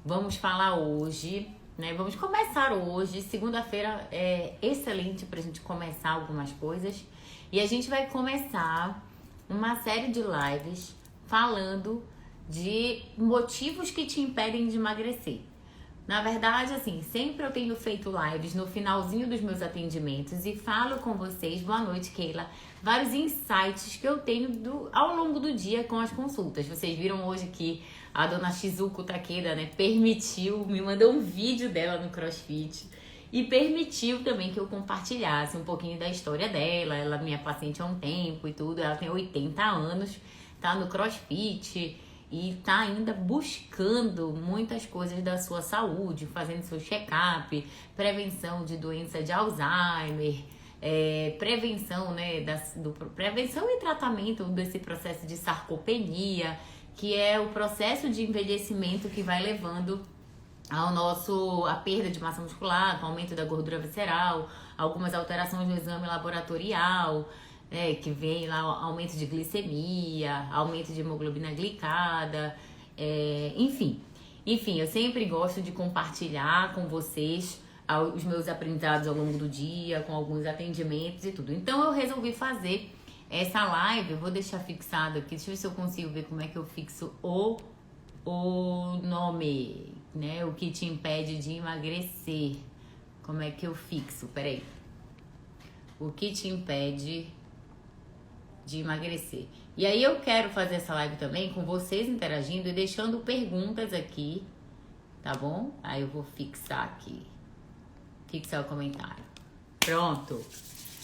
Vamos falar hoje, né? Vamos começar hoje. Segunda-feira é excelente pra gente começar algumas coisas. E a gente vai começar uma série de lives falando de motivos que te impedem de emagrecer. Na verdade, assim, sempre eu tenho feito lives no finalzinho dos meus atendimentos e falo com vocês, boa noite, Keila, vários insights que eu tenho ao longo do dia com as consultas. Vocês viram hoje que a dona Shizuko Takeda, né, me mandou um vídeo dela no CrossFit e permitiu também que eu compartilhasse um pouquinho da história dela. Ela é minha paciente há um tempo e tudo, ela tem 80 anos, tá no CrossFit e tá ainda buscando muitas coisas da sua saúde, fazendo seu check-up, prevenção de doença de Alzheimer, prevenção, né, prevenção e tratamento desse processo de sarcopenia, que é o processo de envelhecimento que vai levando a perda de massa muscular, com aumento da gordura visceral, algumas alterações no exame laboratorial, que vem lá aumento de glicemia, aumento de hemoglobina glicada, enfim, eu sempre gosto de compartilhar com vocês os meus aprendizados ao longo do dia, com alguns atendimentos e tudo. Então eu resolvi fazer essa live, eu vou deixar fixado aqui, deixa eu ver se eu consigo ver como é que eu fixo o nome, né? O que te impede de emagrecer. Como é que eu fixo? Peraí. O que te impede de emagrecer. E aí eu quero fazer essa live também com vocês interagindo e deixando perguntas aqui, tá bom? Aí eu vou fixar aqui. Fixar o comentário. Pronto.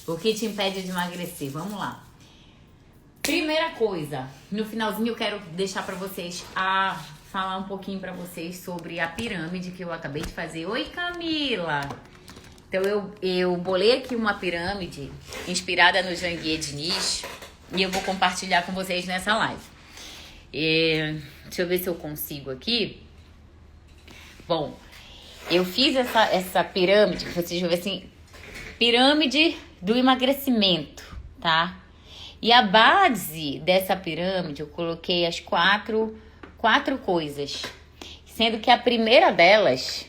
O que te impede de emagrecer? Vamos lá. Primeira coisa, no finalzinho eu quero deixar pra vocês falar um pouquinho pra vocês sobre a pirâmide que eu acabei de fazer. Oi, Camila! Então eu bolei aqui uma pirâmide inspirada no Janguier Diniz e eu vou compartilhar com vocês nessa live. Deixa eu ver se eu consigo aqui. Bom, eu fiz essa pirâmide, vocês vão ver assim, pirâmide do emagrecimento, tá? E a base dessa pirâmide eu coloquei as quatro coisas, sendo que a primeira delas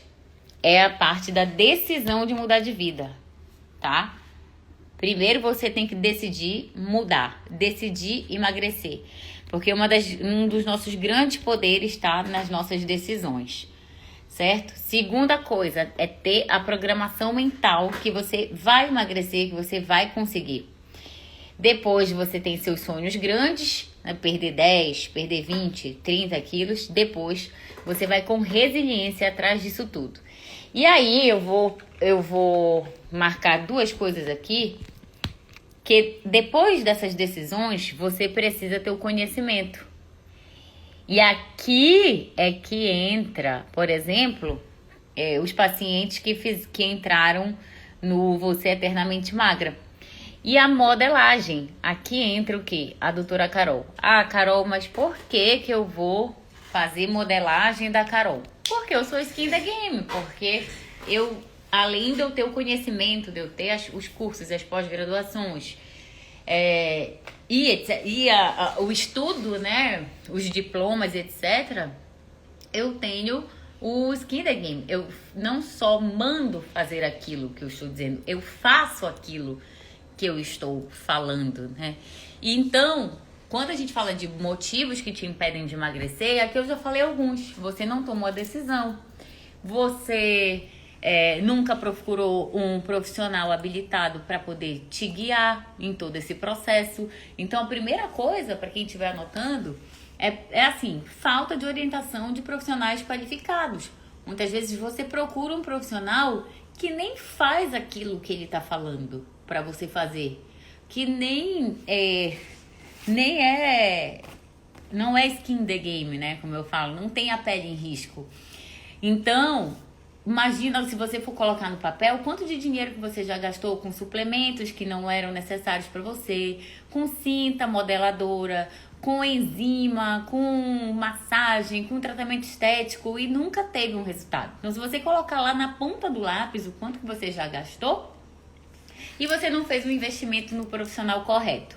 é a parte da decisão de mudar de vida, tá? Primeiro você tem que decidir mudar, decidir emagrecer. Porque um dos nossos grandes poderes está nas nossas decisões, certo? Segunda coisa é ter a programação mental que você vai emagrecer, que você vai conseguir. Depois você tem seus sonhos grandes, né? Perder 10, perder 20, 30 quilos. Depois você vai com resiliência atrás disso tudo. E aí eu vou marcar duas coisas aqui, que depois dessas decisões você precisa ter o conhecimento. E aqui é que entra, por exemplo, os pacientes que entraram no Você Eternamente Magra. E a modelagem, aqui entra o quê? A doutora Carol. Ah, Carol, mas por que eu vou fazer modelagem da Carol? Porque eu sou skin the game, porque além de eu ter o conhecimento, de eu ter os cursos, as pós-graduações, o estudo, né, os diplomas, etc., eu tenho o skin the game. Eu não só mando fazer aquilo que eu estou dizendo, eu faço aquilo que eu estou falando, né? E então, quando a gente fala de motivos que te impedem de emagrecer, aqui eu já falei alguns. Você não tomou a decisão. Você nunca procurou um profissional habilitado para poder te guiar em todo esse processo. Então, a primeira coisa, para quem estiver anotando, é assim, falta de orientação de profissionais qualificados. Muitas vezes você procura um profissional que nem faz aquilo que ele está falando para você fazer, que não é skin the game, né? Como eu falo, não tem a pele em risco. Então, imagina se você for colocar no papel quanto de dinheiro que você já gastou com suplementos que não eram necessários para você, com cinta modeladora, com enzima, com massagem, com tratamento estético e nunca teve um resultado. Então, se você colocar lá na ponta do lápis o quanto que você já gastou e você não fez um investimento no profissional correto.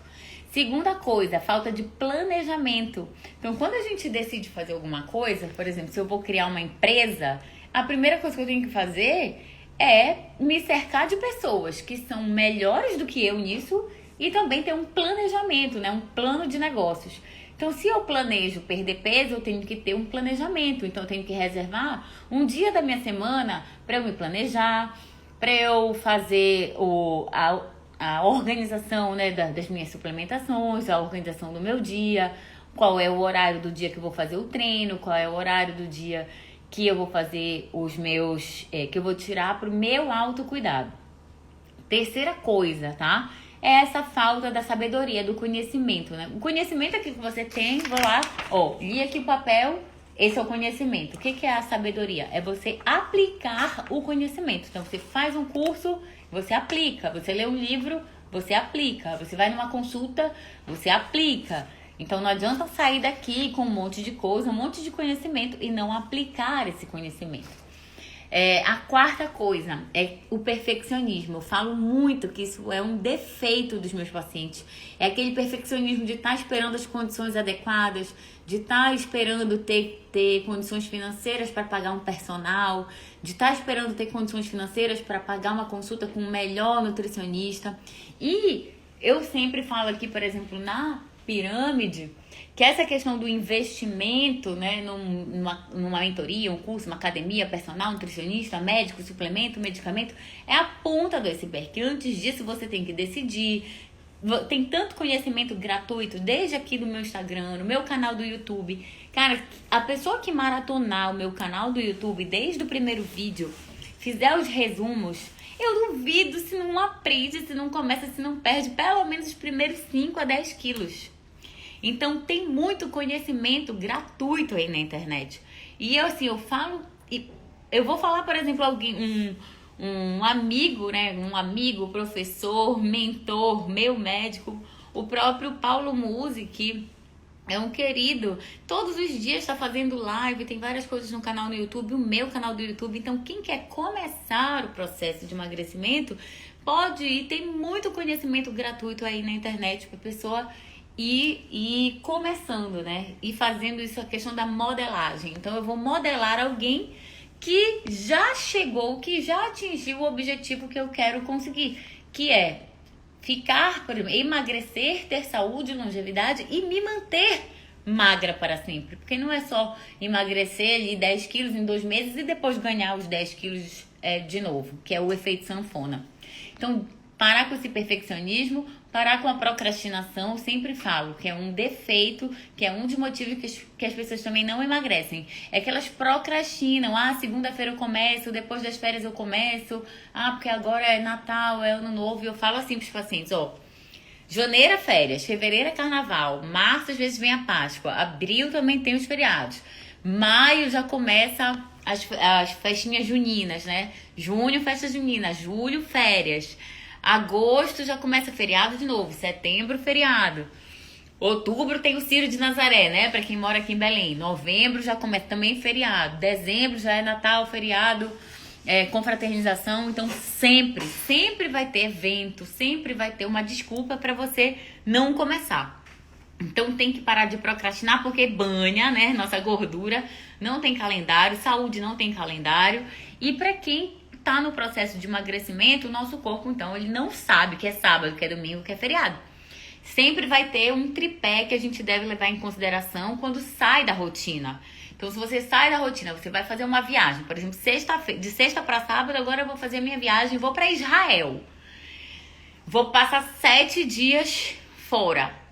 Segunda coisa, falta de planejamento. Então, quando a gente decide fazer alguma coisa, por exemplo, se eu vou criar uma empresa, a primeira coisa que eu tenho que fazer é me cercar de pessoas que são melhores do que eu nisso e também ter um planejamento, né? Um plano de negócios. Então, se eu planejo perder peso, eu tenho que ter um planejamento. Então, eu tenho que reservar um dia da minha semana para eu me planejar, para eu fazer a organização, né, das minhas suplementações, a organização do meu dia, qual é o horário do dia que eu vou fazer o treino, qual é o horário do dia que eu vou fazer os meus, que eu vou tirar pro meu autocuidado. Terceira coisa, tá? É essa falta da sabedoria, do conhecimento, né? O conhecimento aqui que você tem, vou lá, li aqui o papel, esse é o conhecimento. O que é a sabedoria? É você aplicar o conhecimento. Então, você faz um curso, você aplica. Você lê um livro, você aplica. Você vai numa consulta, você aplica. Então, não adianta sair daqui com um monte de coisa, um monte de conhecimento e não aplicar esse conhecimento. A quarta coisa é o perfeccionismo. Eu falo muito que isso é um defeito dos meus pacientes. É aquele perfeccionismo de estar esperando as condições adequadas, de estar esperando ter condições financeiras para pagar um personal, de estar esperando ter condições financeiras para pagar uma consulta com o melhor nutricionista. E eu sempre falo aqui, por exemplo, pirâmide, que essa questão do investimento, né, numa mentoria, um curso, uma academia, personal, nutricionista, médico, suplemento, medicamento, é a ponta do iceberg. Antes disso, você tem que decidir. Tem tanto conhecimento gratuito, desde aqui do meu Instagram, no meu canal do YouTube. Cara, a pessoa que maratonar o meu canal do YouTube, desde o primeiro vídeo, fizer os resumos, eu duvido se não aprende, se não começa, se não perde pelo menos os primeiros 5 a 10 quilos. Então, tem muito conhecimento gratuito aí na internet. E eu falo... Eu vou falar, por exemplo, um amigo, né? Um amigo, professor, mentor, meu médico, o próprio Paulo Musi, que é um querido. Todos os dias está fazendo live, tem várias coisas no canal no YouTube, o meu canal do YouTube. Então, quem quer começar o processo de emagrecimento, pode ir. Tem muito conhecimento gratuito aí na internet para a pessoa e começando, né? E fazendo isso, a questão da modelagem. Então, eu vou modelar alguém que já chegou, que já atingiu o objetivo que eu quero conseguir, que é ficar, por exemplo, emagrecer, ter saúde, longevidade e me manter magra para sempre. Porque não é só emagrecer ali 10 quilos em 2 meses e depois ganhar os 10 quilos de novo, que é o efeito sanfona. Então, parar com esse perfeccionismo, parar com a procrastinação, eu sempre falo que é um defeito, que é um dos motivos que as pessoas também não emagrecem. É que elas procrastinam. Segunda-feira eu começo, depois das férias eu começo. Porque agora é Natal, é Ano Novo. E eu falo assim para os pacientes, janeiro é férias, fevereiro é carnaval, março às vezes vem a Páscoa, abril também tem os feriados, maio já começa as festinhas juninas, né? Junho, festa junina, julho, férias. Agosto já começa feriado de novo, setembro, feriado. Outubro tem o Círio de Nazaré, né? Pra quem mora aqui em Belém. Novembro já começa também feriado. Dezembro já é Natal, feriado, confraternização. Então sempre vai ter evento, sempre vai ter uma desculpa pra você não começar. Então tem que parar de procrastinar porque banha, né? Nossa gordura não tem calendário, saúde não tem calendário. E pra quem tá no processo de emagrecimento, o nosso corpo, então, ele não sabe que é sábado, que é domingo, que é feriado. Sempre vai ter um tripé que a gente deve levar em consideração quando sai da rotina. Então, se você sai da rotina, você vai fazer uma viagem, por exemplo, de sexta para sábado, agora eu vou fazer a minha viagem, vou para Israel. Vou passar 7 dias fora.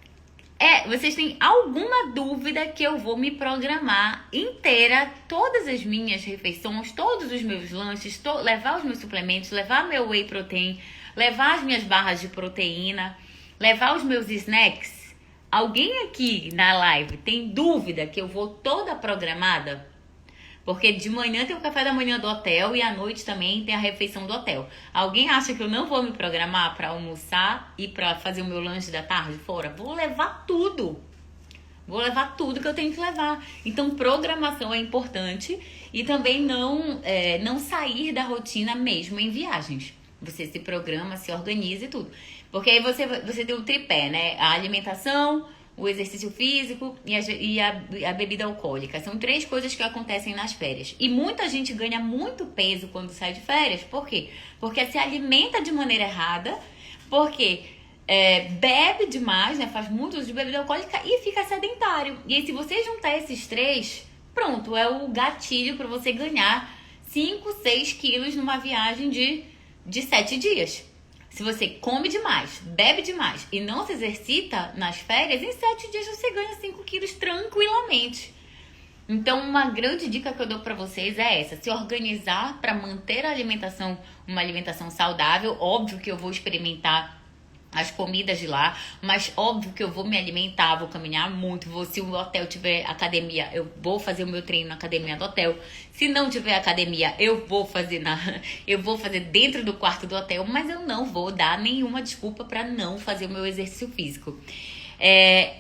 Vocês têm alguma dúvida que eu vou me programar inteira, todas as minhas refeições, todos os meus lanches, levar os meus suplementos, levar meu whey protein, levar as minhas barras de proteína, levar os meus snacks? Alguém aqui na live tem dúvida que eu vou toda programada? Porque de manhã tem o café da manhã do hotel e à noite também tem a refeição do hotel. Alguém acha que eu não vou me programar para almoçar e para fazer o meu lanche da tarde fora? Vou levar tudo. Vou levar tudo que eu tenho que levar. Então, programação é importante e também não sair da rotina mesmo em viagens. Você se programa, se organiza e tudo. Porque aí você tem o tripé, né? A alimentação, o exercício físico e a bebida alcoólica. São 3 coisas que acontecem nas férias. E muita gente ganha muito peso quando sai de férias. Por quê? Porque se alimenta de maneira errada, porque bebe demais, né? Faz muito uso de bebida alcoólica e fica sedentário. E aí, se você juntar esses 3, pronto, é o gatilho para você ganhar 5, 6 quilos numa viagem de 7 dias. Se você come demais, bebe demais e não se exercita nas férias, em 7 dias você ganha 5 quilos tranquilamente. Então, uma grande dica que eu dou pra vocês é essa: se organizar para manter a alimentação, uma alimentação saudável. Óbvio que eu vou experimentar as comidas de lá, mas óbvio que eu vou me alimentar, vou caminhar muito, se o hotel tiver academia, eu vou fazer o meu treino na academia do hotel. Se não tiver academia, eu vou fazer dentro do quarto do hotel, mas eu não vou dar nenhuma desculpa para não fazer o meu exercício físico.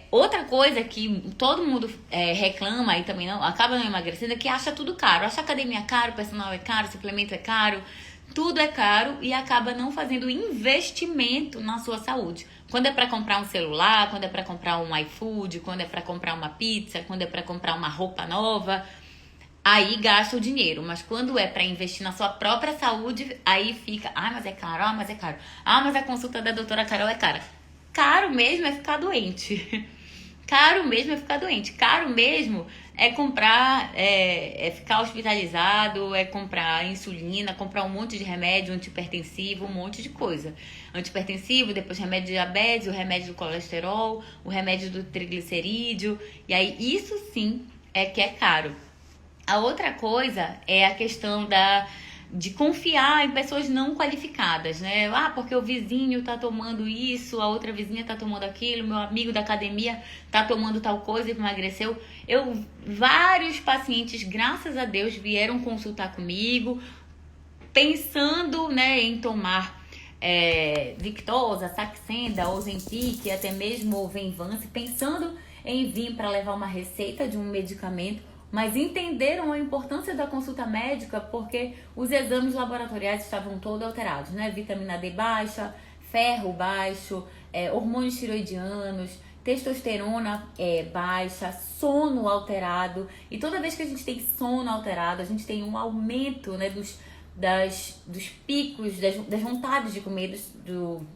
Outra coisa que todo mundo reclama e também acaba não emagrecendo é que acha tudo caro. Acha academia caro, personal é caro, suplemento é caro. Tudo é caro e acaba não fazendo investimento na sua saúde. Quando é para comprar um celular, quando é para comprar um iFood, quando é para comprar uma pizza, quando é para comprar uma roupa nova, aí gasta o dinheiro. Mas quando é para investir na sua própria saúde, aí fica, mas é caro, mas é caro. Mas a consulta da doutora Carol é cara. Caro mesmo é ficar doente. Caro mesmo é ficar doente. Caro mesmo é comprar, ficar hospitalizado, é comprar insulina, comprar um monte de remédio antihipertensivo, um monte de coisa. Antihipertensivo, depois remédio de diabetes, o remédio do colesterol, o remédio do triglicerídeo. E aí isso sim é que é caro. A outra coisa é a questão de confiar em pessoas não qualificadas, né? Porque o vizinho tá tomando isso, a outra vizinha tá tomando aquilo, meu amigo da academia tá tomando tal coisa e emagreceu. Vários pacientes, graças a Deus, vieram consultar comigo, pensando, né, em tomar Victoza, Saxenda, Ozempic, até mesmo o Venvance, pensando em vir para levar uma receita de um medicamento, mas entenderam a importância da consulta médica porque os exames laboratoriais estavam todos alterados, né? Vitamina D baixa, ferro baixo, hormônios tiroidianos, testosterona baixa, sono alterado. E toda vez que a gente tem sono alterado, a gente tem um aumento, né, dos picos, das vontades de comer,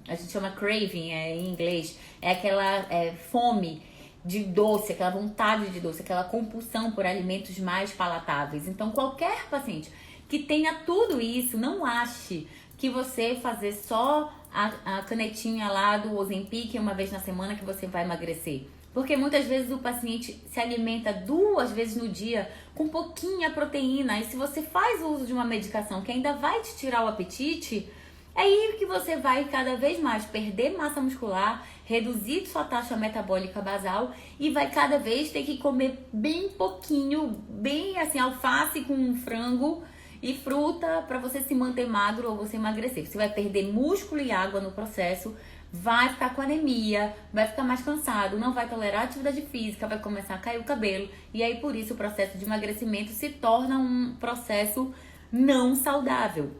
a gente chama craving em inglês, é aquela fome de doce, aquela vontade de doce, aquela compulsão por alimentos mais palatáveis. Então, qualquer paciente que tenha tudo isso, não ache que você fazer só a canetinha lá do Ozempic uma vez na semana que você vai emagrecer. Porque muitas vezes o paciente se alimenta 2 vezes no dia com pouquinha proteína. E se você faz uso de uma medicação que ainda vai te tirar o apetite, é aí que você vai cada vez mais perder massa muscular, reduzir sua taxa metabólica basal e vai cada vez ter que comer bem pouquinho, bem assim, alface com frango e fruta para você se manter magro ou você emagrecer. Você vai perder músculo e água no processo, vai ficar com anemia, vai ficar mais cansado, não vai tolerar atividade física, vai começar a cair o cabelo e aí por isso o processo de emagrecimento se torna um processo não saudável.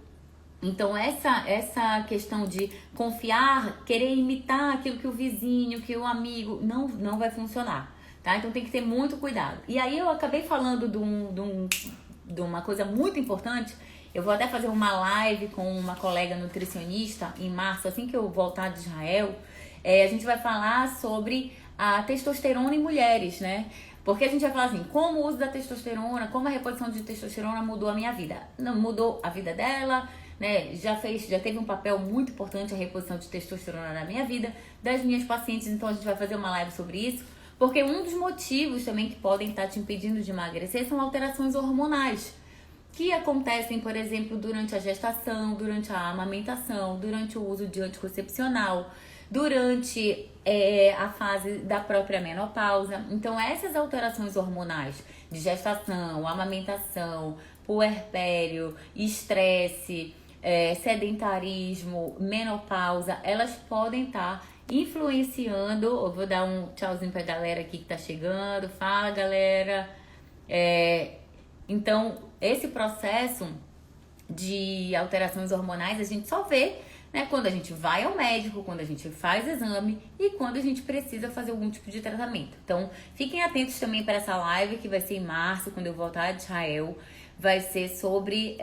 Então essa questão de confiar, querer imitar aquilo que o vizinho, que o amigo, não vai funcionar, tá? Então tem que ter muito cuidado. E aí eu acabei falando de uma coisa muito importante. Eu vou até fazer uma live com uma colega nutricionista em março, assim que eu voltar de Israel. A gente vai falar sobre a testosterona em mulheres, né? Porque a gente vai falar assim, como o uso da testosterona, como a reposição de testosterona mudou a minha vida. Não mudou a vida dela, né? Já teve um papel muito importante a reposição de testosterona na minha vida, das minhas pacientes. Então a gente vai fazer uma live sobre isso, porque um dos motivos também que podem estar te impedindo de emagrecer são alterações hormonais que acontecem, por exemplo, durante a gestação, durante a amamentação, durante o uso de anticoncepcional, durante a fase da própria menopausa. Então essas alterações hormonais de gestação, amamentação, puerpério, estresse, sedentarismo, menopausa, elas podem estar influenciando. Eu vou dar um tchauzinho pra galera aqui que tá chegando. Fala, galera. Então, esse processo de alterações hormonais a gente só vê né? Quando a gente vai ao médico, quando a gente faz exame e quando a gente precisa fazer algum tipo de tratamento. Então, fiquem atentos também para essa live que vai ser em março, quando eu voltar de Israel. Vai ser sobre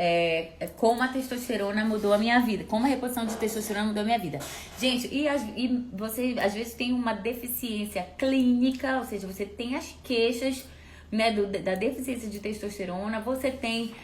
como a testosterona mudou a minha vida, como a reposição de testosterona mudou a minha vida. Gente, e você às vezes tem uma deficiência clínica, ou seja, você tem as queixas, né, da deficiência de testosterona, você tem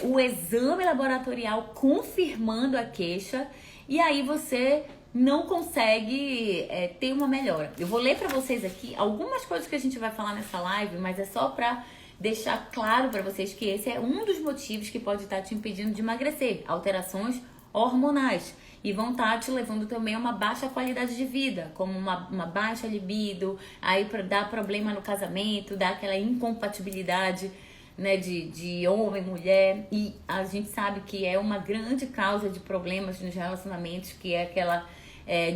o exame laboratorial confirmando a queixa, e aí você não consegue ter uma melhora. Eu vou ler pra vocês aqui algumas coisas que a gente vai falar nessa live, mas é só pra deixar claro para vocês que esse é um dos motivos que pode estar te impedindo de emagrecer. Alterações hormonais. E vão estar te levando também a uma baixa qualidade de vida, como uma baixa libido, aí dá problema no casamento, dá aquela incompatibilidade, né, de homem e mulher. E a gente sabe que é uma grande causa de problemas nos relacionamentos, que é aquela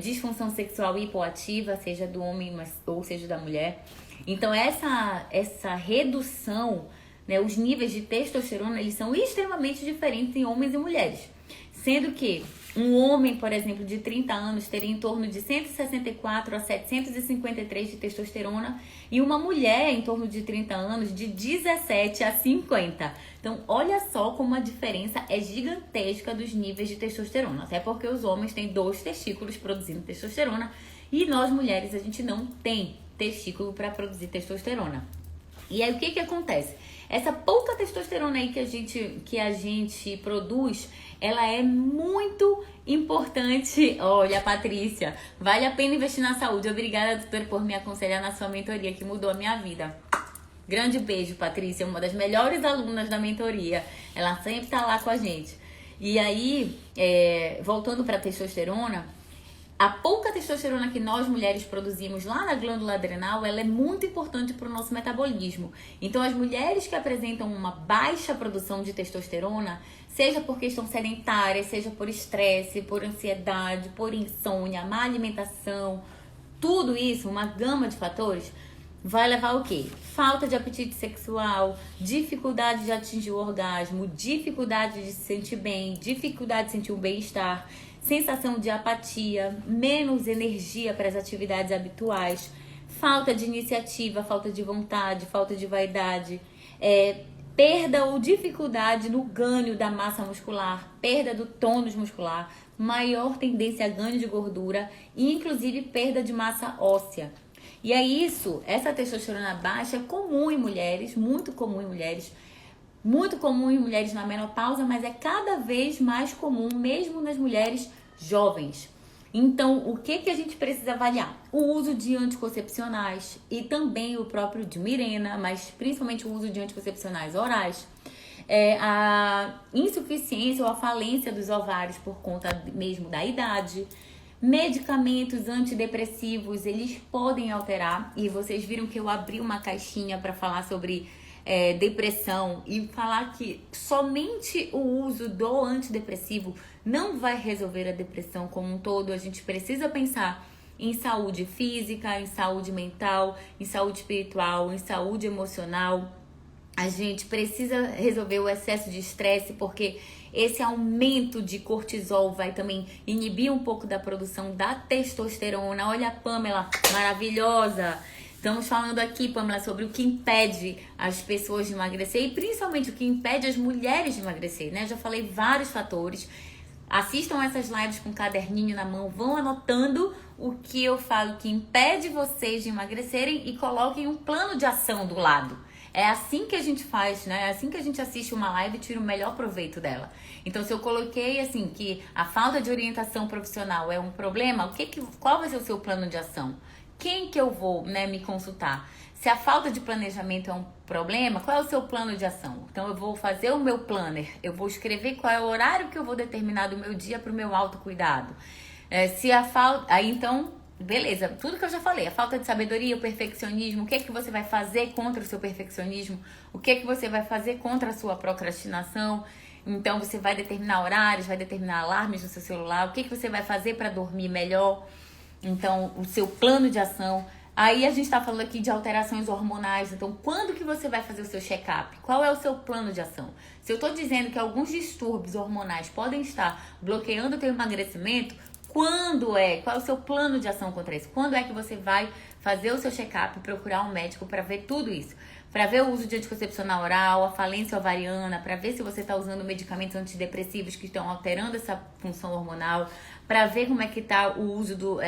disfunção sexual hipoativa, seja do homem ou seja da mulher. Então essa redução, né, os níveis de testosterona, eles são extremamente diferentes em homens e mulheres. Sendo que um homem, por exemplo, de 30 anos teria em torno de 164 a 753 de testosterona e uma mulher em torno de 30 anos de 17 a 50. Então, olha só como a diferença é gigantesca dos níveis de testosterona. Até porque os homens têm 2 testículos produzindo testosterona e nós mulheres a gente não tem testículo para produzir testosterona. E aí o que acontece? Essa pouca testosterona aí que a gente produz, ela é muito importante. Olha, Patrícia, vale a pena investir na saúde. Obrigada, doutora, por me aconselhar na sua mentoria, que mudou a minha vida. Grande beijo, Patrícia, uma das melhores alunas da mentoria. Ela sempre tá lá com a gente. E aí, voltando para testosterona, a pouca testosterona que nós mulheres produzimos lá na glândula adrenal, ela é muito importante para o nosso metabolismo. Então, as mulheres que apresentam uma baixa produção de testosterona, seja por questão sedentária, seja por estresse, por ansiedade, por insônia, má alimentação, tudo isso, uma gama de fatores, vai levar o quê? Falta de apetite sexual, dificuldade de atingir o orgasmo, dificuldade de se sentir bem, dificuldade de sentir o bem-estar, sensação de apatia, menos energia para as atividades habituais, falta de iniciativa, falta de vontade, falta de vaidade, perda ou dificuldade no ganho da massa muscular, perda do tônus muscular, maior tendência a ganho de gordura e inclusive perda de massa óssea. E é isso, essa testosterona baixa é comum em mulheres, muito comum em mulheres, muito comum em mulheres na menopausa, mas é cada vez mais comum mesmo nas mulheres jovens. Então, o que a gente precisa avaliar? O uso de anticoncepcionais e também o próprio de Mirena, mas principalmente o uso de anticoncepcionais orais. A insuficiência ou a falência dos ovários por conta mesmo da idade. Medicamentos antidepressivos, eles podem alterar, e vocês viram que eu abri uma caixinha para falar sobre depressão e falar que somente o uso do antidepressivo não vai resolver a depressão como um todo. A gente precisa pensar em saúde física, em saúde mental, em saúde espiritual, em saúde emocional. A gente precisa resolver o excesso de estresse, porque esse aumento de cortisol vai também inibir um pouco da produção da testosterona. Olha a Pamela, maravilhosa! Estamos falando aqui, Pamela, sobre o que impede as pessoas de emagrecer e principalmente o que impede as mulheres de emagrecer, né? Já falei vários fatores. Assistam essas lives com um caderninho na mão, vão anotando o que eu falo que impede vocês de emagrecerem e coloquem um plano de ação do lado. É assim que a gente faz, né? É assim que a gente assiste uma live e tira o melhor proveito dela. Então, se eu coloquei assim que a falta de orientação profissional é um problema, qual vai ser o seu plano de ação? Quem que eu vou, né, me consultar? Se a falta de planejamento é um problema, qual é o seu plano de ação? Então, eu vou fazer o meu planner, eu vou escrever qual é o horário que eu vou determinar do meu dia para o meu autocuidado. Se a falta... Aí, então, beleza, tudo que eu já falei, a falta de sabedoria, o perfeccionismo, o que é que você vai fazer contra o seu perfeccionismo? O que é que você vai fazer contra a sua procrastinação? Então, você vai determinar horários, vai determinar alarmes no seu celular, o que é que você vai fazer para dormir melhor? Então, o seu plano de ação, Aí a gente tá falando aqui de alterações hormonais, então quando que você vai fazer o seu check-up? Qual é o seu plano de ação? Se eu tô dizendo que alguns distúrbios hormonais podem estar bloqueando o teu emagrecimento, quando é? Qual é o seu plano de ação contra isso? Quando é que você vai fazer o seu check-up e procurar um médico para ver tudo isso? Para ver o uso de anticoncepção oral, a falência ovariana, para ver se você está usando medicamentos antidepressivos que estão alterando essa função hormonal, para ver como é que tá o uso do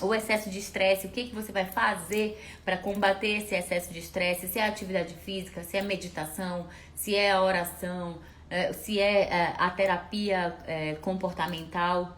o excesso de estresse, o que você vai fazer para combater esse excesso de estresse, se é a atividade física, se é a meditação, se é a oração, se é a terapia comportamental.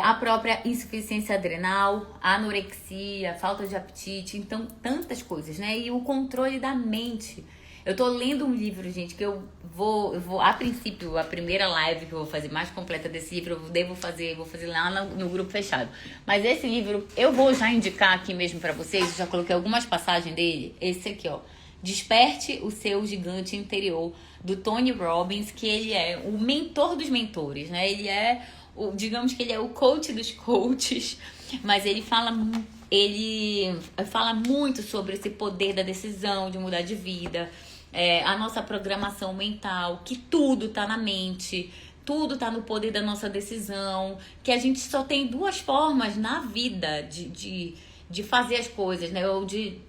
A própria insuficiência adrenal, a anorexia, falta de apetite, então tantas coisas, né? E o controle da mente. Eu tô lendo um livro, gente, que eu vou a princípio, a primeira live que eu vou fazer mais completa desse livro, vou fazer lá no grupo fechado. Mas esse livro, eu vou já indicar aqui mesmo pra vocês, eu já coloquei algumas passagens dele, esse aqui, ó. Desperte o seu gigante interior, do Tony Robbins, que ele é o mentor dos mentores, né? Ele é digamos que ele é o coach dos coaches, mas ele fala muito sobre esse poder da decisão, de mudar de vida, a nossa programação mental, que tudo tá na mente, tudo tá no poder da nossa decisão, que a gente só tem duas formas na vida de fazer as coisas, né? Ou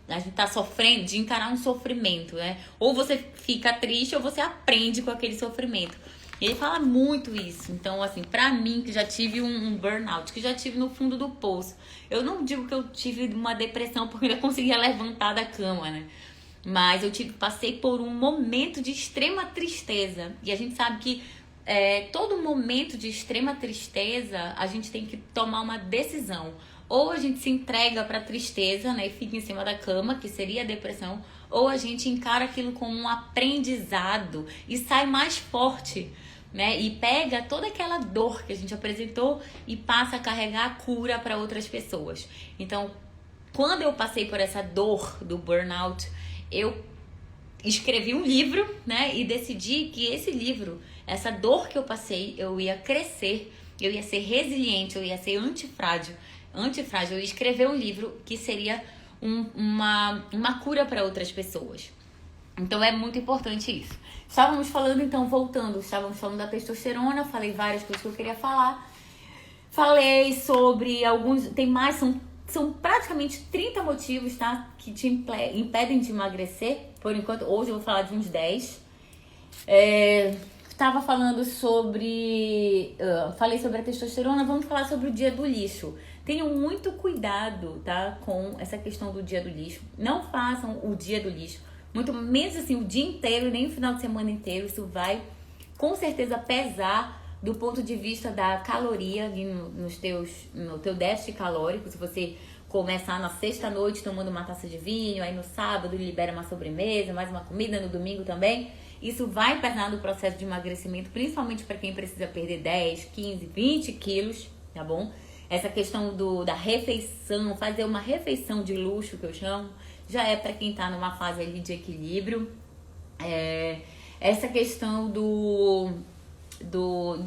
a gente tá sofrendo, de encarar um sofrimento, né? Ou você fica triste ou você aprende com aquele sofrimento. Ele fala muito isso. Então, assim, pra mim, que já tive um burnout, que já tive no fundo do poço. Eu não digo que eu tive uma depressão porque eu ainda conseguia levantar da cama, né? Mas eu passei por um momento de extrema tristeza. E a gente sabe que todo momento de extrema tristeza, a gente tem que tomar uma decisão. Ou a gente se entrega pra tristeza, né? E fica em cima da cama, que seria a depressão. Ou a gente encara aquilo como um aprendizado e sai mais forte, né? E pega toda aquela dor que a gente apresentou e passa a carregar a cura para outras pessoas. Então, quando eu passei por essa dor do burnout, eu escrevi um livro, né? E decidi que esse livro, essa dor que eu passei, eu ia crescer, eu ia ser resiliente, eu ia ser antifrágil. Eu ia escrever um livro que seria uma cura para outras pessoas. Então é muito importante isso. Estávamos falando da testosterona, falei várias coisas que eu queria falar. Falei sobre alguns, são praticamente 30 motivos, tá? Que te impedem de emagrecer. Por enquanto, hoje eu vou falar de uns 10. Estava falando falei sobre a testosterona, vamos falar sobre o dia do lixo. Tenham muito cuidado, tá? Com essa questão do dia do lixo. Não façam o dia do lixo. Muito menos assim, o dia inteiro, nem o final de semana inteiro. Isso vai, com certeza, pesar do ponto de vista da caloria ali no teu déficit calórico. Se você começar na sexta-noite tomando uma taça de vinho, aí no sábado libera uma sobremesa, mais uma comida, no domingo também. Isso vai pesar no processo de emagrecimento, principalmente para quem precisa perder 10, 15, 20 quilos, tá bom? Essa questão da refeição, fazer uma refeição de luxo, que eu chamo, já é para quem tá numa fase ali de equilíbrio. Essa questão do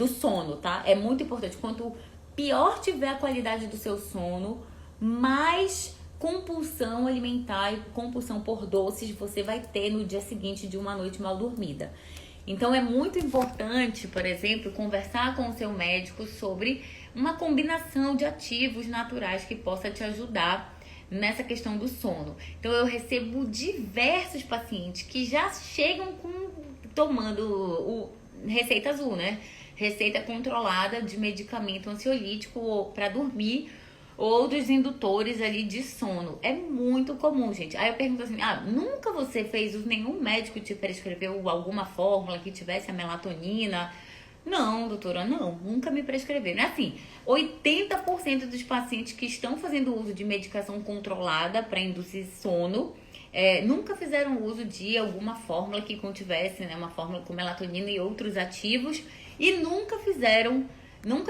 sono, tá? É muito importante. Quanto pior tiver a qualidade do seu sono, mais compulsão alimentar e compulsão por doces você vai ter no dia seguinte de uma noite mal dormida. Então é muito importante, por exemplo, conversar com o seu médico sobre uma combinação de ativos naturais que possa te ajudar nessa questão do sono. Então eu recebo diversos pacientes que já chegam tomando receita azul, né? Receita controlada de medicamento ansiolítico para dormir ou dos indutores ali de sono. É muito comum, gente. Aí eu pergunto assim, nunca você fez uso, nenhum médico te prescreveu alguma fórmula que tivesse a melatonina? Não, doutora, não, nunca me prescreveram. É assim, 80% dos pacientes que estão fazendo uso de medicação controlada para induzir sono, nunca fizeram uso de alguma fórmula que contivesse, né, uma fórmula com melatonina e outros ativos, e nunca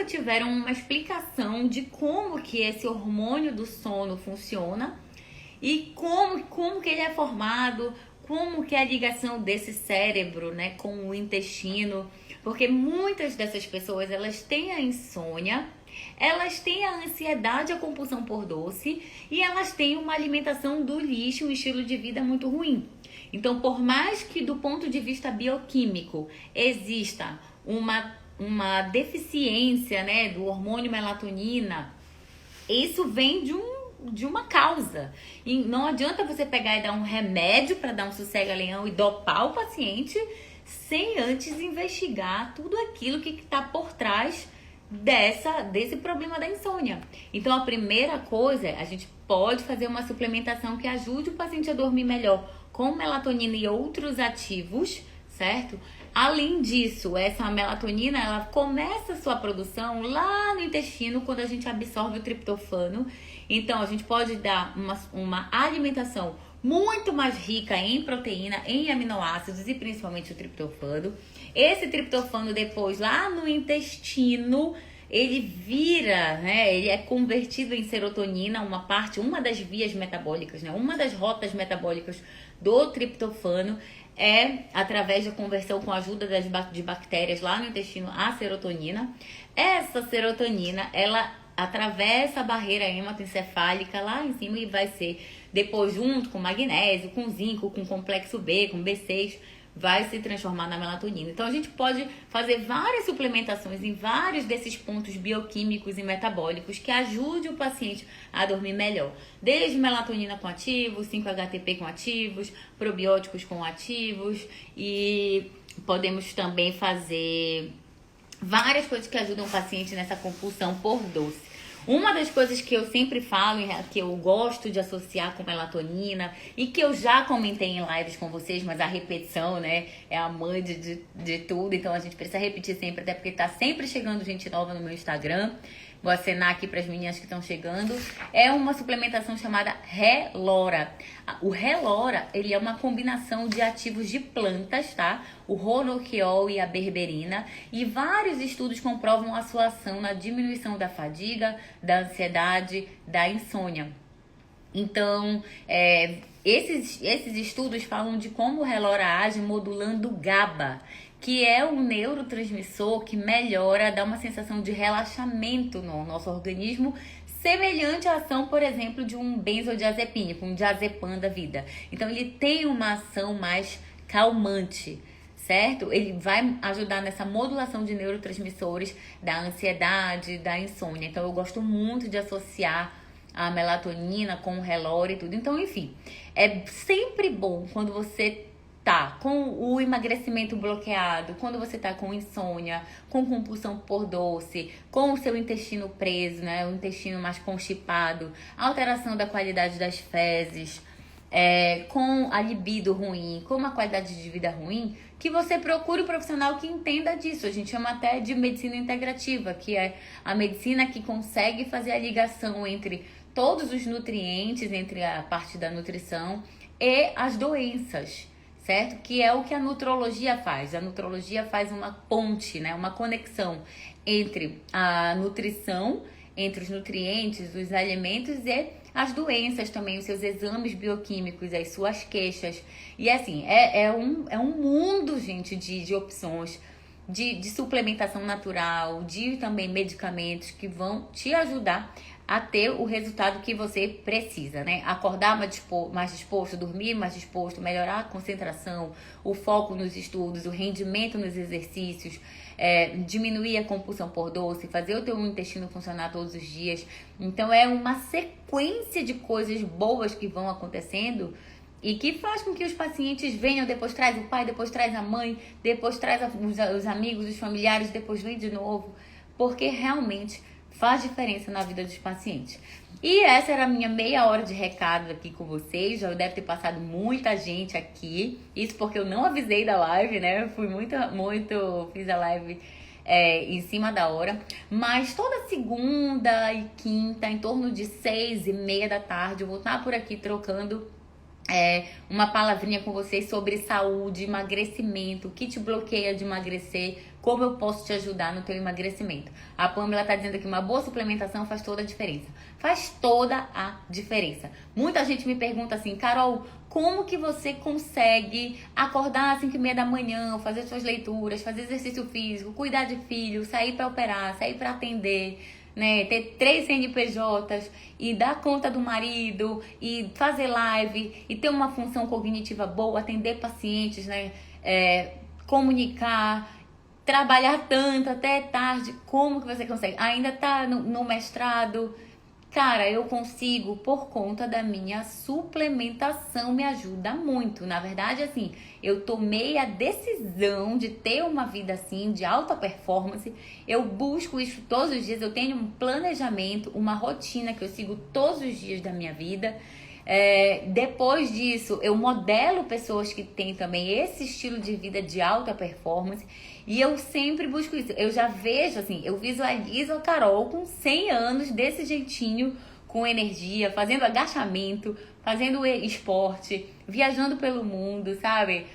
tiveram uma explicação de como que esse hormônio do sono funciona e como que ele é formado, como que é a ligação desse cérebro, né, com o intestino, porque muitas dessas pessoas, elas têm a insônia elas têm a ansiedade, a compulsão por doce e elas têm uma alimentação do lixo, um estilo de vida muito ruim. Então, por mais que do ponto de vista bioquímico exista uma deficiência, né, do hormônio melatonina, isso vem de uma causa. E não adianta você pegar e dar um remédio para dar um sossega-leão e dopar o paciente sem antes investigar tudo aquilo que está por trás desse problema da insônia. Então, a primeira coisa, a gente pode fazer uma suplementação que ajude o paciente a dormir melhor com melatonina e outros ativos, certo? Além disso, essa melatonina, ela começa a sua produção lá no intestino quando a gente absorve o triptofano. Então, a gente pode dar uma alimentação muito mais rica em proteína, em aminoácidos e principalmente o triptofano. Esse triptofano depois, lá no intestino, ele vira, né? Ele é convertido em serotonina, uma das vias metabólicas, né? Uma das rotas metabólicas do triptofano é através da conversão com a ajuda de bactérias lá no intestino a serotonina. Essa serotonina, ela atravessa a barreira hematoencefálica lá em cima e vai ser depois junto com magnésio, com zinco, com complexo B, com B6, vai se transformar na melatonina. Então a gente pode fazer várias suplementações em vários desses pontos bioquímicos e metabólicos que ajude o paciente a dormir melhor. Desde melatonina com ativos, 5-HTP com ativos, probióticos com ativos e podemos também fazer várias coisas que ajudam o paciente nessa compulsão por doce. Uma das coisas que eu sempre falo, que eu gosto de associar com melatonina e que eu já comentei em lives com vocês, mas a repetição, né, é a mãe de tudo, então a gente precisa repetir sempre, até porque tá sempre chegando gente nova no meu Instagram. Vou acenar aqui para as meninas que estão chegando. É uma suplementação chamada Relora. O Relora, ele é uma combinação de ativos de plantas, tá? O ronoquiol e a berberina. E vários estudos comprovam a sua ação na diminuição da fadiga, da ansiedade, da insônia. Então, esses estudos falam de como o Relora age modulando o GABA, que é um neurotransmissor que melhora, dá uma sensação de relaxamento no nosso organismo, semelhante à ação, por exemplo, de um benzodiazepínico, um diazepam da vida. Então, ele tem uma ação mais calmante, certo? Ele vai ajudar nessa modulação de neurotransmissores da ansiedade, da insônia. Então, eu gosto muito de associar a melatonina com o Relora e tudo. Então, enfim, é sempre bom quando você tá com o emagrecimento bloqueado, quando você tá com insônia, com compulsão por doce, com o seu intestino preso, né, o intestino mais constipado, alteração da qualidade das fezes, com a libido ruim, com uma qualidade de vida ruim, que você procure um profissional que entenda disso. A gente chama até de medicina integrativa, que é a medicina que consegue fazer a ligação entre todos os nutrientes, entre a parte da nutrição e as doenças, certo? Que é o que a nutrologia faz. A nutrologia faz uma ponte, né? Uma conexão entre a nutrição, entre os nutrientes, os alimentos e as doenças também, os seus exames bioquímicos, as suas queixas. E assim, é um mundo, gente, de opções, de suplementação natural, de também medicamentos que vão te ajudar a ter o resultado que você precisa, né? Acordar mais disposto, dormir mais disposto, melhorar a concentração, o foco nos estudos, o rendimento nos exercícios, diminuir a compulsão por doce, fazer o teu intestino funcionar todos os dias. Então é uma sequência de coisas boas que vão acontecendo e que faz com que os pacientes venham, depois traz o pai, depois traz a mãe, depois traz os amigos, os familiares, depois vem de novo, porque realmente faz diferença na vida dos pacientes. E essa era a minha meia hora de recado aqui com vocês. Já deve ter passado muita gente aqui. Isso porque eu não avisei da live, né? Eu fui fiz a live em cima da hora. Mas toda segunda e quinta, em torno de 6:30 da tarde, eu vou estar por aqui trocando uma palavrinha com vocês sobre saúde, emagrecimento, o que te bloqueia de emagrecer, como eu posso te ajudar no teu emagrecimento. A Pamela tá dizendo que uma boa suplementação faz toda a diferença. Faz toda a diferença. Muita gente me pergunta assim, Carol, como que você consegue acordar às 5:30 da manhã, fazer suas leituras, fazer exercício físico, cuidar de filho, sair para operar, sair para atender, né? Ter 3 CNPJs e dar conta do marido e fazer live e ter uma função cognitiva boa, atender pacientes, né? Comunicar, trabalhar tanto até tarde. Como que você consegue? Ainda tá no mestrado? Cara, eu consigo por conta da minha suplementação, me ajuda muito. Na verdade, assim, eu tomei a decisão de ter uma vida assim, de alta performance. Eu busco isso todos os dias, eu tenho um planejamento, uma rotina que eu sigo todos os dias da minha vida. Depois disso, eu modelo pessoas que têm também esse estilo de vida de alta performance. E eu sempre busco isso. Eu já vejo, assim, eu visualizo a Carol com 100 anos, desse jeitinho, com energia, fazendo agachamento, fazendo esporte, viajando pelo mundo, sabe?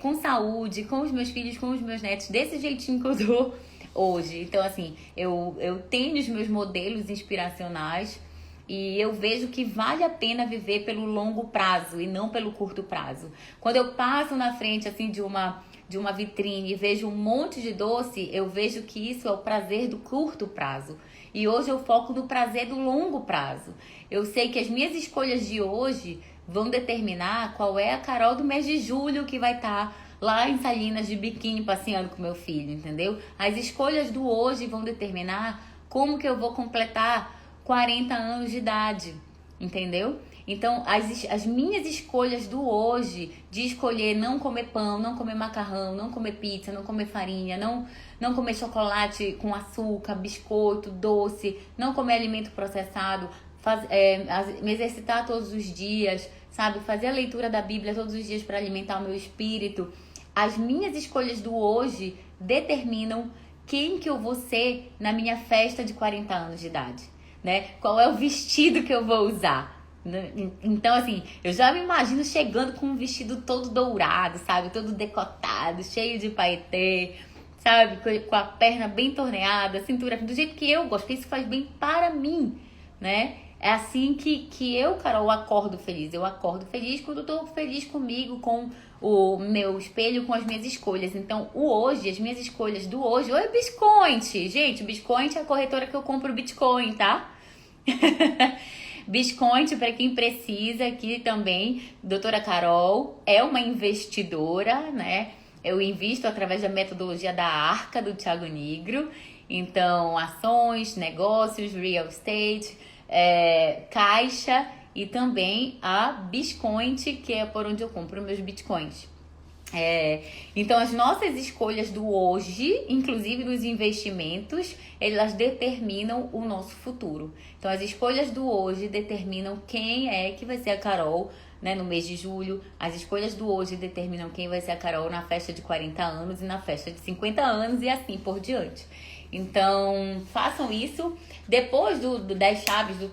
Com saúde, com os meus filhos, com os meus netos, desse jeitinho que eu dou hoje. Então, assim, eu tenho os meus modelos inspiracionais e eu vejo que vale a pena viver pelo longo prazo e não pelo curto prazo. Quando eu passo na frente, assim, de uma vitrine e vejo um monte de doce, eu vejo que isso é o prazer do curto prazo. E hoje eu foco no prazer do longo prazo. Eu sei que as minhas escolhas de hoje vão determinar qual é a Carol do mês de julho que vai estar lá em Salinas de biquíni passeando com meu filho, entendeu? As escolhas do hoje vão determinar como que eu vou completar 40 anos de idade, entendeu? Então, as minhas escolhas do hoje, de escolher não comer pão, não comer macarrão, não comer pizza, não comer farinha, não comer chocolate com açúcar, biscoito, doce, não comer alimento processado, me exercitar todos os dias, sabe? Fazer a leitura da Bíblia todos os dias para alimentar o meu espírito. As minhas escolhas do hoje determinam quem que eu vou ser na minha festa de 40 anos de idade, né? Qual é o vestido que eu vou usar. Então, assim, eu já me imagino chegando com um vestido todo dourado, sabe? Todo decotado, cheio de paetê, sabe? Com a perna bem torneada, a cintura do jeito que eu gosto, porque isso faz bem para mim, né? É assim que eu, Carol, acordo feliz. Eu acordo feliz quando eu tô feliz comigo, com o meu espelho, com as minhas escolhas. Então, o hoje, as minhas escolhas do hoje... Oi, Biscoint! Gente, Biscoint é a corretora que eu compro Bitcoin, tá? Biscoint, para quem precisa, aqui também, doutora Carol é uma investidora, né? Eu invisto através da metodologia da Arca, do Thiago Nigro. Então, ações, negócios, real estate, caixa e também a Biscoint, que é por onde eu compro meus bitcoins. Então, as nossas escolhas do hoje, inclusive nos investimentos, elas determinam o nosso futuro. Então, as escolhas do hoje determinam quem é que vai ser a Carol, né, no mês de julho. As escolhas do hoje determinam quem vai ser a Carol na festa de 40 anos e na festa de 50 anos e assim por diante. Então, façam isso. Depois das chaves do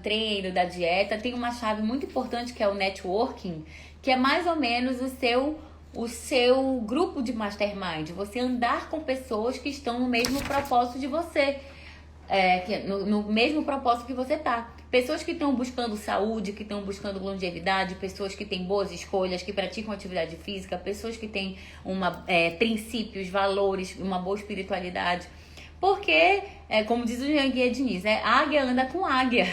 treino, da dieta, tem uma chave muito importante que é o networking, que é mais ou menos o seu grupo de mastermind. Você andar com pessoas que estão no mesmo propósito de você. No mesmo propósito que você tá. Pessoas que estão buscando saúde, que estão buscando longevidade, pessoas que têm boas escolhas, que praticam atividade física, pessoas que têm princípios, valores, uma boa espiritualidade. Porque, como diz o Jean Guia Diniz, águia anda com águia.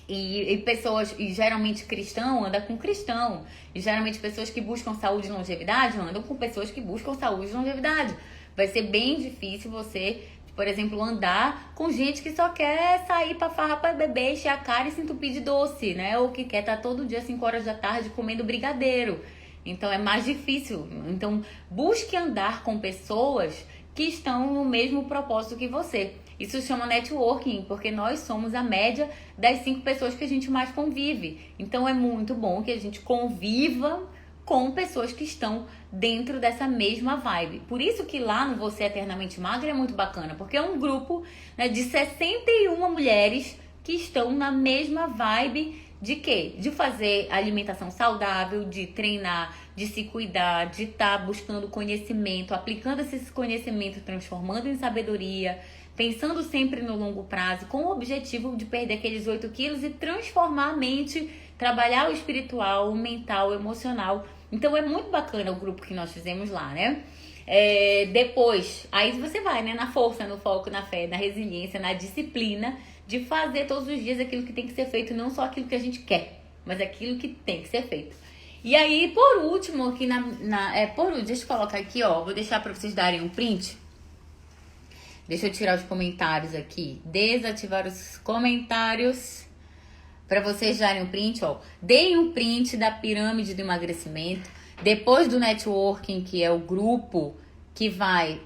E pessoas, e geralmente cristão anda com cristão. E geralmente pessoas que buscam saúde e longevidade andam com pessoas que buscam saúde e longevidade. Vai ser bem difícil você, por exemplo, andar com gente que só quer sair pra farra, pra beber, encher a cara e se entupir de doce, né? Ou que quer estar todo dia 5 horas da tarde comendo brigadeiro. Então é mais difícil. Então busque andar com pessoas que estão no mesmo propósito que você. Isso chama networking, porque nós somos a média das 5 pessoas que a gente mais convive. Então é muito bom que a gente conviva com pessoas que estão dentro dessa mesma vibe. Por isso que lá no Você Eternamente Magra é muito bacana, porque é um grupo, né, de 61 mulheres que estão na mesma vibe de quê? De fazer alimentação saudável, de treinar, de se cuidar, de estar buscando conhecimento, aplicando esse conhecimento, transformando em sabedoria, pensando sempre no longo prazo, com o objetivo de perder aqueles 8 quilos e transformar a mente, trabalhar o espiritual, o mental, o emocional. Então é muito bacana o grupo que nós fizemos lá, né? Depois, aí você vai, né? Na força, no foco, na fé, na resiliência, na disciplina de fazer todos os dias aquilo que tem que ser feito, não só aquilo que a gente quer, mas aquilo que tem que ser feito. E aí, por último, aqui deixa eu colocar aqui, ó, vou deixar pra vocês darem um print. Deixa eu tirar os comentários aqui, desativar os comentários pra vocês darem um print, ó. Deem um print da pirâmide do emagrecimento, depois do networking, que é o grupo que vai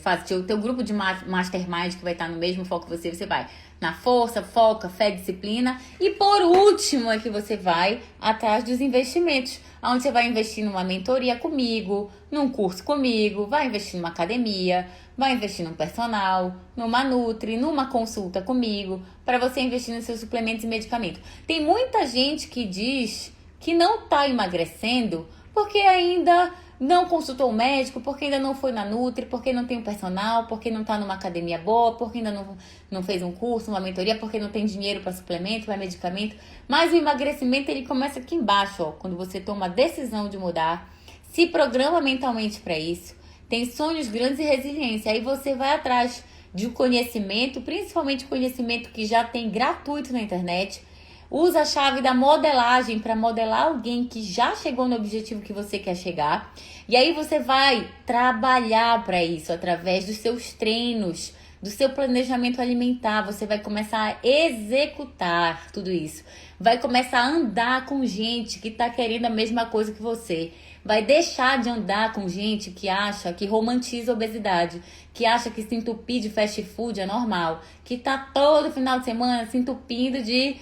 fazer o teu grupo de mastermind, que vai estar no mesmo foco que você vai na força, foca, fé, disciplina. E por último é que você vai atrás dos investimentos, onde você vai investir numa mentoria comigo, num curso comigo, vai investir numa academia, vai investir num personal, numa nutri, numa consulta comigo, para você investir nos seus suplementos e medicamentos. Tem muita gente que diz que não tá emagrecendo porque ainda não consultou o médico, porque ainda não foi na Nutri, porque não tem um personal, porque não tá numa academia boa, porque ainda não fez um curso, uma mentoria, porque não tem dinheiro para suplemento, para medicamento. Mas o emagrecimento, ele começa aqui embaixo, ó, quando você toma a decisão de mudar, se programa mentalmente para isso, tem sonhos grandes e resiliência. Aí você vai atrás de um conhecimento, principalmente conhecimento que já tem gratuito na internet. Usa a chave da modelagem para modelar alguém que já chegou no objetivo que você quer chegar. E aí você vai trabalhar para isso através dos seus treinos, do seu planejamento alimentar. Você vai começar a executar tudo isso. Vai começar a andar com gente que está querendo a mesma coisa que você. Vai deixar de andar com gente que acha, que romantiza a obesidade, que acha que se entupir de fast food é normal, que tá todo final de semana se entupindo de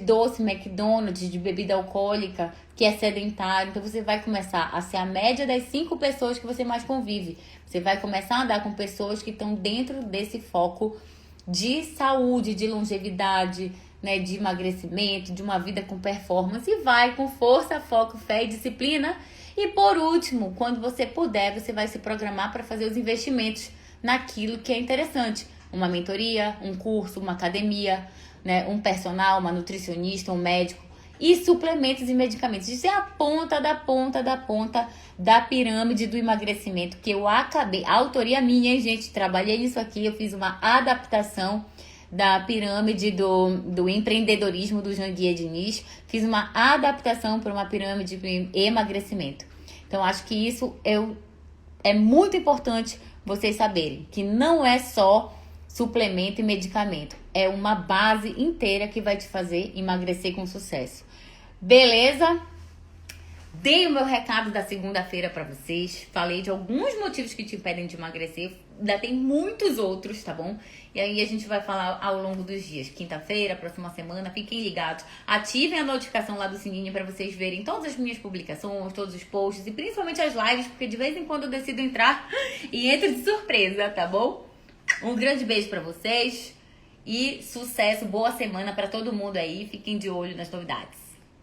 doce, McDonald's, de bebida alcoólica, que é sedentário. Então você vai começar a ser a média das 5 pessoas que você mais convive. Você vai começar a andar com pessoas que estão dentro desse foco de saúde, de longevidade, né, de emagrecimento, de uma vida com performance. E vai com força, foco, fé e disciplina. E por último, quando você puder, você vai se programar para fazer os investimentos naquilo que é interessante. Uma mentoria, um curso, uma academia, né, um personal, uma nutricionista, um médico e suplementos e medicamentos. Isso é a ponta da pirâmide do emagrecimento que eu acabei. A autoria minha, hein, gente? Trabalhei nisso aqui, eu fiz uma adaptação da pirâmide do empreendedorismo do Janguier Diniz. Fiz uma adaptação para uma pirâmide de emagrecimento. Então, acho que isso é muito importante vocês saberem, que não é só suplemento e medicamento. É uma base inteira que vai te fazer emagrecer com sucesso. Beleza? Dei o meu recado da segunda-feira pra vocês. Falei de alguns motivos que te impedem de emagrecer. Ainda tem muitos outros, tá bom? E aí a gente vai falar ao longo dos dias. Quinta-feira, próxima semana. Fiquem ligados. Ativem a notificação lá do sininho pra vocês verem todas as minhas publicações, todos os posts e principalmente as lives, porque de vez em quando eu decido entrar e entro de surpresa, tá bom? Um grande beijo pra vocês e sucesso, boa semana pra todo mundo aí. Fiquem de olho nas novidades.